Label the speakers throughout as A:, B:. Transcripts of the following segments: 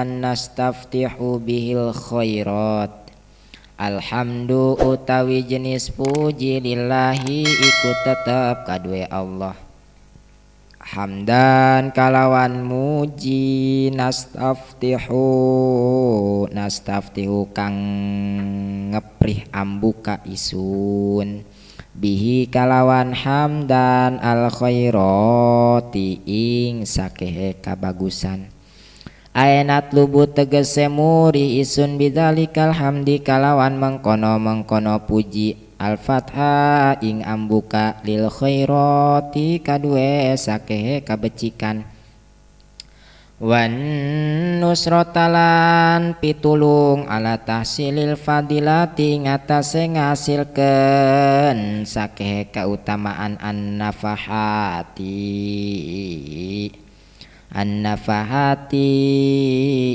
A: nastaftihu bihil khairat. Alhamdu utawi jenis puji lillahi iku tetep kadue Allah. Hamdan kalawan muji nastaftihu kang ngeprih ambuka isun bihi kalawan hamdan al khairati ing sakehe kabagusan. Ayenat lubu tegese muri isun bidzalikal hamdi kalawan mengkono puji al-fatha ing ambuka lil khairati kadue sakehe kabecikan wan nusrotalan pitulung ala tahsilil fadilati ngatasé ngasilkeun sakehe kautamaan an-nafahati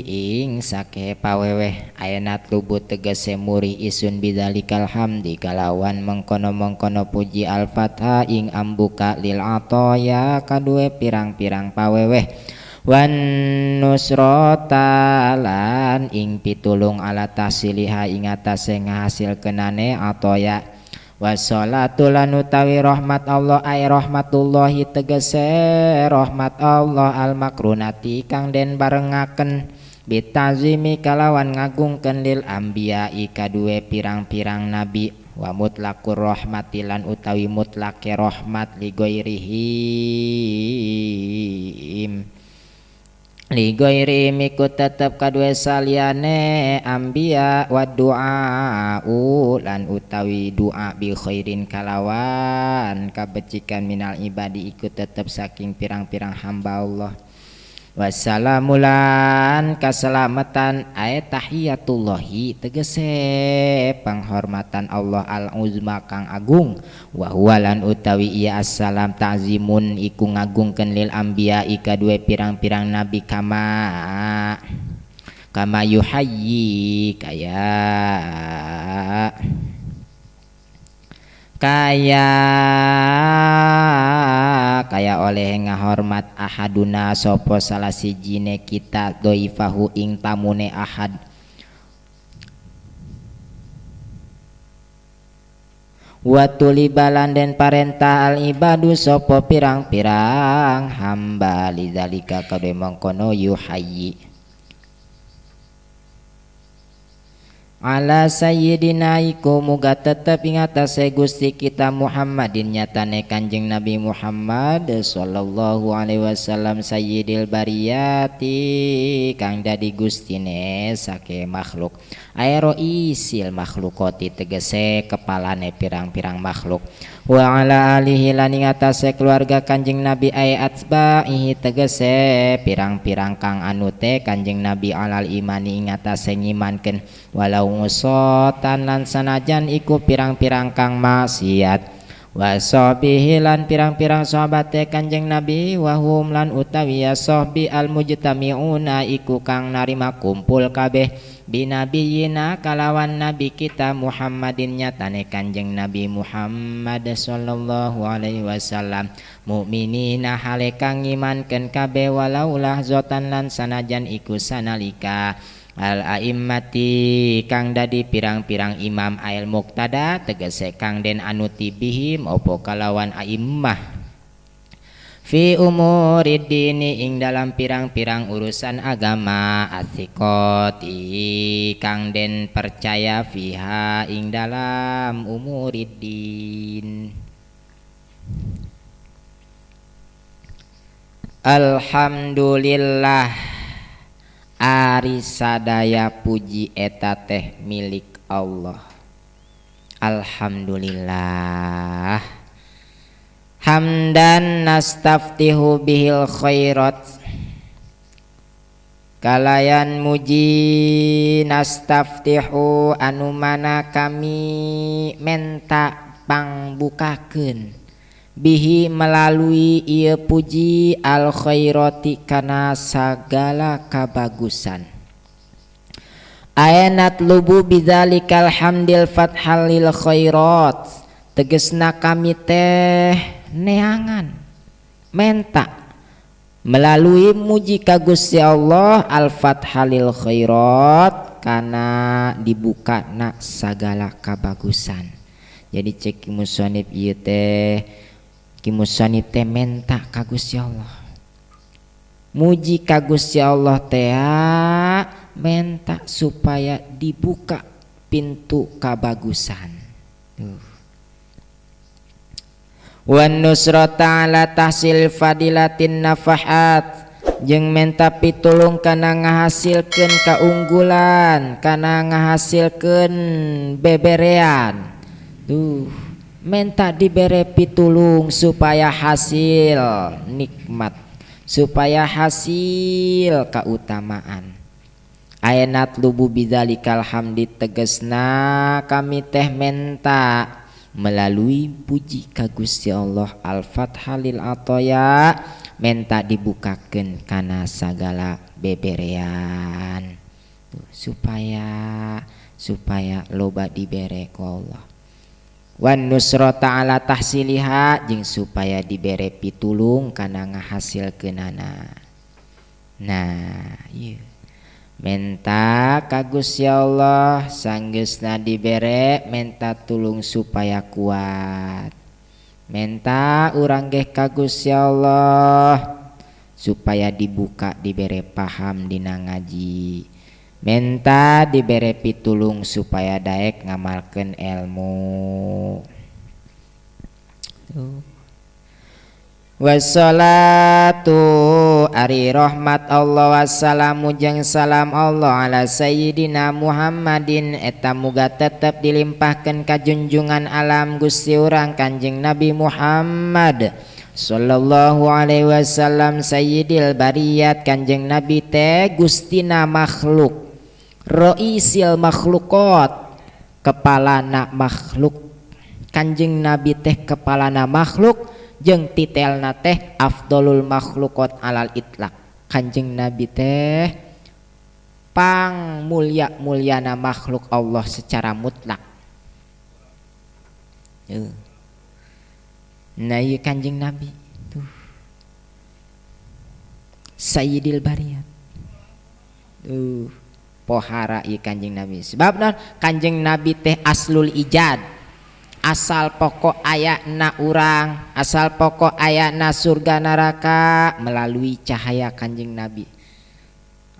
A: ing sakehe paweweh. Ayenat lubut tegese muri isun bidzalikal hamdi kalawan mengkono puji al-fatha ing ambuka lil atoya kadue pirang-pirang paweweh wan nusrotalan ing pitulung ala tahsiliha ing atase ngahasilkeunane atoya. Wassalatu lan utawi rahmat Allah ay rahmatullahi tegese rahmat Allah al makrunati kang den barengaken bitazimi kalawan ngagungkeun lil anbiya'i kadue pirang-pirang nabi wa mutlaqur rahmati lan utawi mutlake rahmat li ghairihim ikut tetep kadue saliyane anbiya wa du'a'u lan utawi doa bi khairin kalawan kabecikan minal ibadi ikut tetep saking pirang-pirang hamba Allah. Wassalamulan kaselamatan ay tahiyatullahi tegese penghormatan Allah al-uzma kang agung wa huwa lan utawi iya assalam ta'zimun iku ngagungkeun lil anbiya kadue pirang-pirang nabi kama yuhayyi kaya oleh ngahormat ahaduna sopo salah sijine kita doifahu ing tamune ahad watuli balan den parentah al ibadu sopo pirang-pirang hamba lidzalika kadue mengkono yuhayyi ala sayyidina iku muga tetep ing atase Gusti kita Muhammadin nyatane Kanjeng Nabi Muhammad sallallahu alaihi wasallam sayyidil bariyati kang dadi gustine sake makhluk aero isil makhlukoti tegese kepalane pirang-pirang makhluk wa ala alihi lan ing atase keluarga Kanjeng Nabi ay atsba'ihi tegese pirang-pirang kang anute Kanjeng Nabi alal imani ing atase ngimankeun walau ngusotan lan sanajan iku pirang-pirang kang maksiat wasobihi lan pirang-pirang sahabate Kanjeng Nabi wahum lan utawi ya sohbi al mujtami'una iku kang narima kumpul kabeh binabiyina kalawan nabi kita Muhammadin nyatane Kanjeng Nabi Muhammad sallallahu alaihi wasallam mukminina hale kang ngimankeun kabeh walau lahzatan lan sanajan iku sanalika al a'immati kang dadi pirang-pirang imam ail muqtada tegese kang den anuti bihim opo kalawan a'immah fi umurid dini ing dalam pirang-pirang urusan agama athiqati kang den percaya fiha ing dalam umurid din. Alhamdulillah ari sadaya puji eta teh milik Allah. Alhamdulillah hamdan nastaftihu bihil khairat kalayan muji nastaftihu anu mana kami menta pangbukakeun bihi melalui ieu puji al khairati kana sagala kabagusan. Ayanat lubu bidzalikal hamdil fathal lil khairat tegesna kami teh neangan menta melalui muji ka Gusti Allah al-fathhalil khairat kana dibuka na sagala kabagusan. Jadi cek musannif ieu teh ki musannif teh menta ka Gusti Allah. Muji ka Gusti Allah teh menta supaya dibuka pintu kabagusan. Wan nusrata ala tahsil fadilatin nafahat jeung menta pitulung kana ngahasilkeun kaunggulan kana ngahasilkeun beberean menta dibere pitulung supaya hasil nikmat supaya hasil keutamaan. Ayat lubu bidzalikal hamdi tegasna kami teh menta melalui puji ka Gusti Allah al-fathhalil atoya menta dibukakeun kana sagala beberean supaya loba dibere ku Allah. Wan nusrata ala tahsiliha jeung supaya dibere pitulung kana ngahasilkeunana. Nah ieu menta ka Gusti Allah sanggeusna dibere menta tulung supaya kuat. Menta urang ge ka Gusti Allah supaya dibuka dibere paham dina ngaji. Menta dibere pitulung supaya daek ngamalkeun ilmu. Wassalatu ari rahmat Allah wassalamu jeung salam Allah ala sayyidina Muhammadin eta muga tetep dilimpahkeun ka junjungan alam Gusti urang Kanjeng Nabi Muhammad sallallahu alaihi wasallam sayyidil bariyat. Kanjeng Nabi teh gustina makhluk, roisil makhlukot, kepalana makhluk. Kanjeng Nabi teh kepalana makhluk jeung titelna teh afdolul makhlukot alal itlaq. Kanjeng Nabi teh pang mulyana makhluk Allah secara mutlak. Nah ieu Kanjeng Nabi tuh sayyidil bariyat pohara ieu Kanjeng Nabi. Sebabna Kanjeng Nabi teh aslul ijad, asal pokok ayana urang, asal pokok ayana surga neraka melalui cahaya Kanjeng Nabi.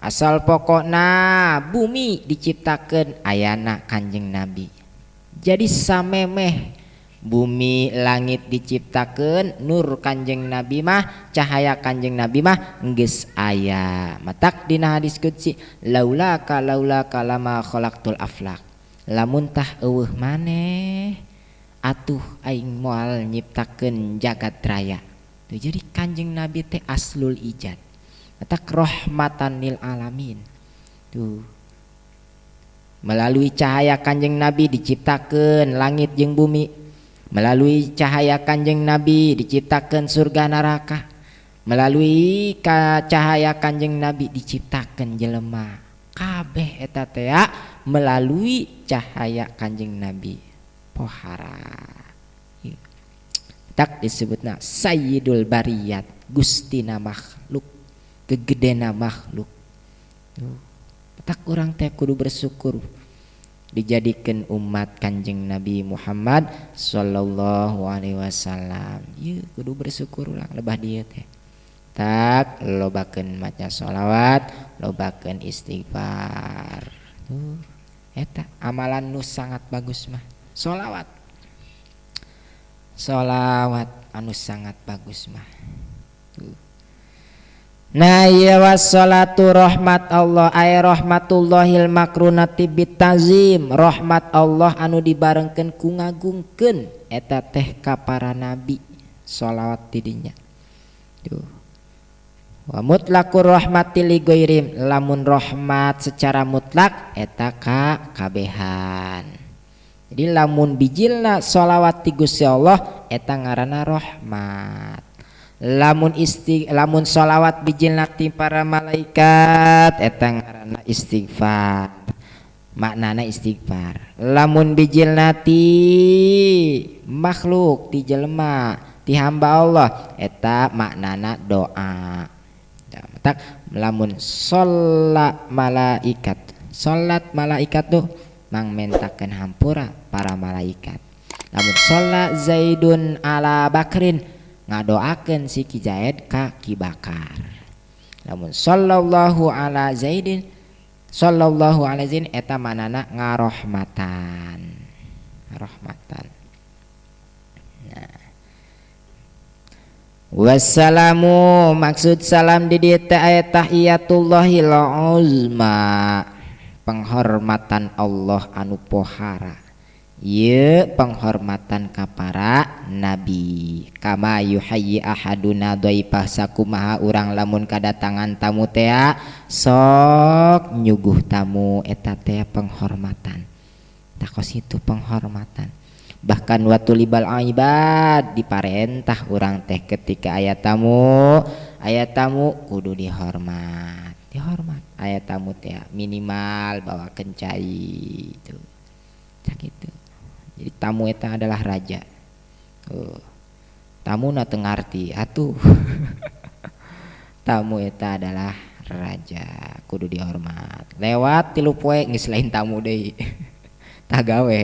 A: Asal pokokna bumi diciptakeun ayana Kanjeng Nabi. Jadi samemeh bumi langit diciptakeun nur Kanjeng Nabi mah, cahaya Kanjeng Nabi mah geus aya. Matak dina hadis qudsi laulaka lama khalaqtul aflaq. Lamun tah eueuh maneh atuh aing moal nyiptakeun jagat raya. Tuh jadi Kanjeng Nabi teh aslul ijad. Matak rahmatan lil alamin. Tuh melalui cahaya Kanjeng Nabi diciptakeun langit jeung bumi. Melalui cahaya Kanjeng Nabi diciptakeun surga neraka. Melalui cahaya Kanjeng Nabi diciptakeun jelema. Kabeh eta teh melalui cahaya Kanjeng Nabi. Pohara. Tak disebutna sayyidul bariyat, gustina makhluk, gegedena makhluk. Tak urang teh kudu bersyukur dijadikan umat Kanjeng Nabi Muhammad sallallahu alaihi wasallam. Ieu kudu bersyukur ulang lebah dieu teh. Tak lobakeun maca sholawat, lobakeun istighfar. Tuh eta amalan nu sangat bagus mah. Sholawat anu sangat bagus mah. Tuh. Nah ya wassalatu rahmat Allah ay rahmatullahil makrunati bitazim, rahmat Allah anu dibarengkeun ku ngagungkeun eta teh ka para nabi, sholawat tidinya. Tuh. Wa mutlaqur rahmati li ghairim, lamun rahmat secara mutlak eta ka kabehan. Jadi lamun bijilna sholawat ti Gusti Allah eta ngaranna rahmat. Lamun sholawat bijilna ti para malaikat eta ngaranna istighfar. Maknana istighfar. Lamun bijilna ti makhluk, ti jelema, ti hamba Allah eta maknana doa. tak lamun sholat malaikat tuh mang mentakeun hampura para malaikat. Lamun sholat Zaidun ala Bakrin ngadoakeun si Ki Zaid ka Ki Bakar. Lamun sallallahu ala Zaidin eta manana ngarohmatan. Nah. Wassalamu maksud salam di dieu teh aya tahiyatullahil uzma, penghormatan Allah anu pohara. Ieu penghormatan ka para nabi. Kama yuhayyi ahaduna dhaifah sakumaha urang lamun kadatangan tamu teh sok nyuguh tamu eta teh penghormatan. Takos itu penghormatan. Bahkan watulibal ibad diparentah urang teh ketika aya tamu kudu dihormat. Aya tamu teh minimal bawakeun cai itu. Cak itu. Jadi tamu eta adalah raja. Tamuna teu ngarti atuh. Tamu eta adalah raja, kudu dihormat. Lewat 3 poe geus lain tamu deui. Tah gawe.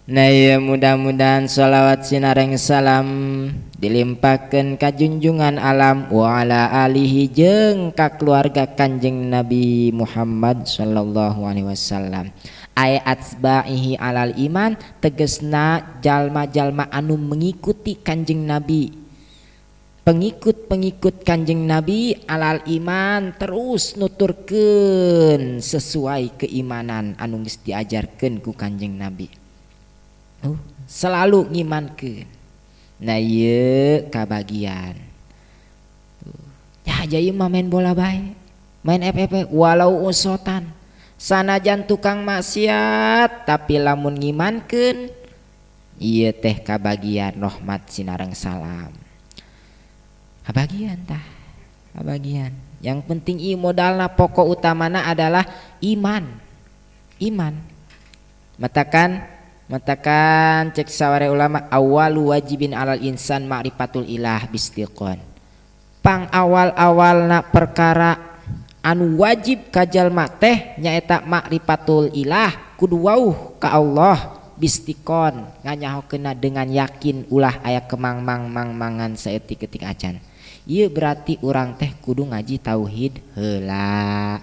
A: Nah ya mudah-mudahan sholawat sinareng salam dilimpahkeun ka junjungan alam wa ala alihi jeung ka keluarga Kanjeng Nabi Muhammad sallallahu alaihi wasallam. Ay atsba'ihi alal iman tegesna jalma-jalma anu mengikuti Kanjeng Nabi, pengikut Kanjeng Nabi alal iman terus nuturkeun sesuai keimanan anu geus diajarkeun ku Kanjeng Nabi. Selalu ngimankeun. Nah ieu kabagian. Ya aja ieu mah main bola bae, main FFP walau usotan. Sanajan tukang maksiat tapi lamun ngimankeun ieu teh kabagian rahmat sinareng salam. Kabagian. Yang penting ieu modalna pokok utamana adalah iman. Matakan cek saware ulama awalu wajibin alal insan ma'rifatul ilah bistiqon. Pang awalna perkara anu wajib ka jalma teh nyaeta ma'rifatul ilah, kudu wauh ka Allah bistiqon, nganyahokeunna dengan yakin ulah aya kemang-mangan saeutik-eutik acan. Ieu berarti urang teh kudu ngaji tauhid heula.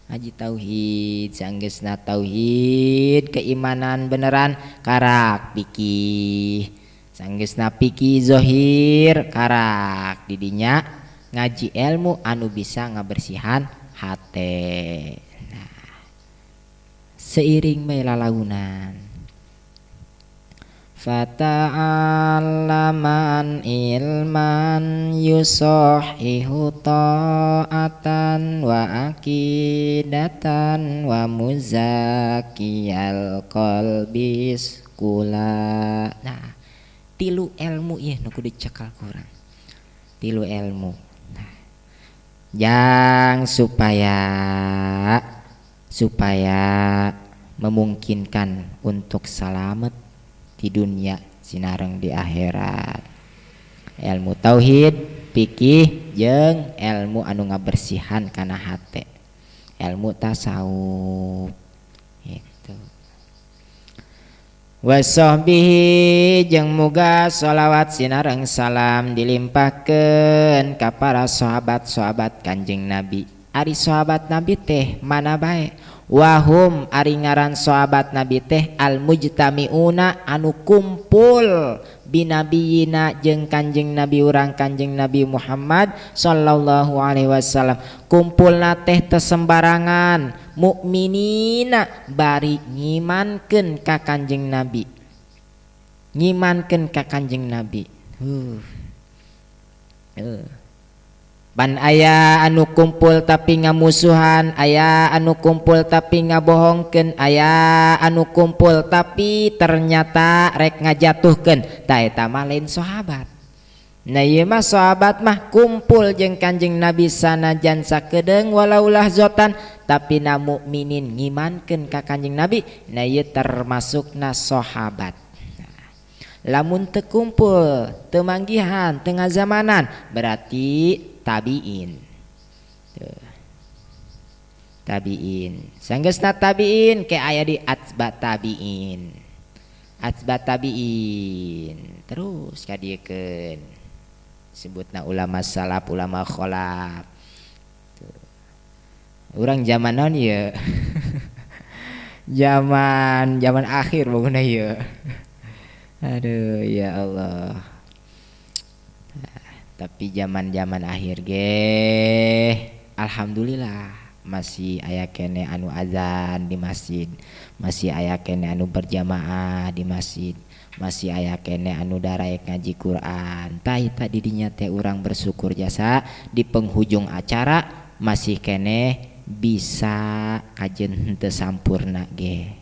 A: Ngaji tauhid, sanggeusna tauhid keimanan beneran karak pikih, sanggeusna pikih zohir karak didinya ngaji ilmu anu bisa ngabersihan hate. Nah, seiring me lalaunan fata'allaman ilman yusohihu ta'atan wa akidatan wa muzakiyal qalbis kula. Nah, 3 ilmu ieu nu kudu dicekal kurang. 3 ilmu. Nah, yang supaya memungkinkan untuk selamat di dunia sinareng di akhirat. Ilmu tauhid, fikih jeung ilmu anu ngabersihan kana hate. Ilmu tasawuf. Gitu. Wasahbihi jeung muga sholawat sinareng salam dilimpahkeun ka para sahabat-sahabat Kanjeng Nabi. Ari sahabat Nabi teh mana bae? Wahum ari ngaran sahabat Nabi teh al mujtamiuna anu kumpul binabiyina jeung Kanjeng Nabi urang Kanjeng Nabi Muhammad sallallahu alaihi wasallam. Kumpulna teh teu sembarangan, mukminina bari ngimankeun ka Kanjeng Nabi. Ngimankeun ka Kanjeng Nabi. Ban aya anu kumpul tapi ngamusuhan, aya anu kumpul tapi ngabohongkeun, aya anu kumpul tapi ternyata rek ngajatuhkeun, tah eta mah lain sahabat. Nah ieu mah sahabat mah kumpul jeung Kanjeng Nabi sanajan sakedeung walau lahzotan tapi na mukminin ngimankeun ka Kanjeng Nabi. Nah ieu termasukna sahabat. Lamun teu kumpul, teu manggihan, tengah zamanan berarti tabiin. Tabiin. Sanggeusna tabiin ke aya di atba tabiin. Atba tabiin. Terus kadiekeun. Sebutna ulama salaf, ulama kholaf. Urang zaman naon ieu? Zaman akhir pokoknya ieu. Aduh ya Allah. Tapi zaman akhir ge alhamdulillah masih aya kene anu azan di masjid, masih aya kene anu berjamaah di masjid, masih aya kene anu daraek ngaji Quran. Tah eta di dinya teh urang bersyukur jasa di penghujung acara masih kene bisa kajen henteu sampurna ge.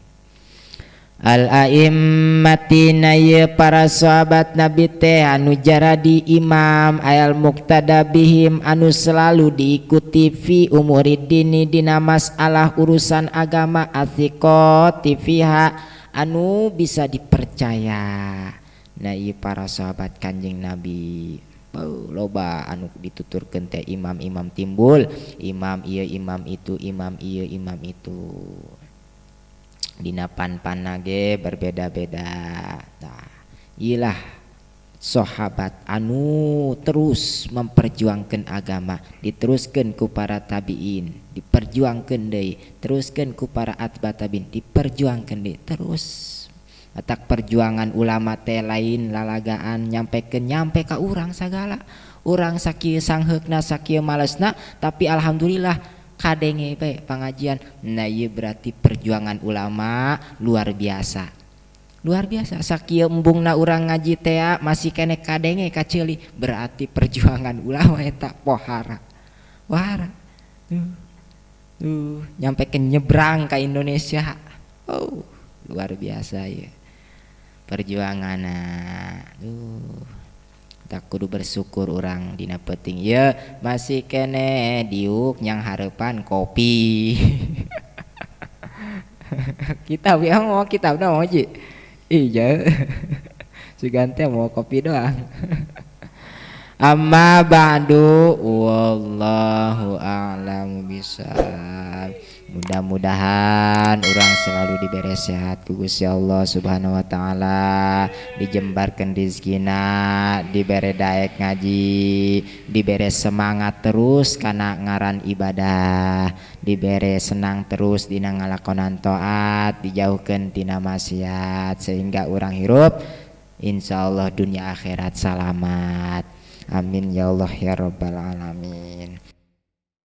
A: Al-a'immatina ye para sahabat Nabi teh anu jaradi imam ayal muqtada bihim anu selalu diikuti fi umuriddini dina masalah urusan agama athiqati fiha anu bisa dipercaya. Nah ieu para sahabat Kanjeng Nabi loba anu dituturkeun teh imam-imam timbul, imam ieu imam itu, imam ieu imam itu. Dina pan-panna ge berbeda-beda. Nah, iyalah sahabat anu terus memperjuangkan agama, diteruskan ku para tabiin, diperjuangkan deui, teruskan ku para atba tabiin, diperjuangkan deui terus. Atak perjuangan ulama teh lain lalagaan nyampe ka urang sagala. Urang sakieu sangheukna sakieu malesna, tapi alhamdulillah kadenge bae pengajian. Nah ieu berarti perjuangan ulama luar biasa. Luar biasa sakieu embungna urang ngaji teh masih kene kadenge kaceuli berarti perjuangan ulama eta pohara. Wahara. Nyampe ke nyebrang ka Indonesia. Oh, luar biasa ya. Perjuanganna. Tak kudu bersyukur orang dina peuting ya masih kene diuk nyang hareupan kopi. Kita biang mau kita udah mau ji iya sugante mau kopi doang. Amma ba'du wallahu a'lamu bishawab. Mudah-mudahan orang selalu diberi sehat ku Gusti Allah Subhanahu wa taala, dijembarkeun rezekina, diberi daek ngaji, diberi semangat terus kana ngaran ibadah, diberi senang terus dina ngalakonan taat, dijauhkeun tina maksiat sehingga orang hirup insyaallah dunia akhirat salamat. Amin ya Allah ya rabbal alamin.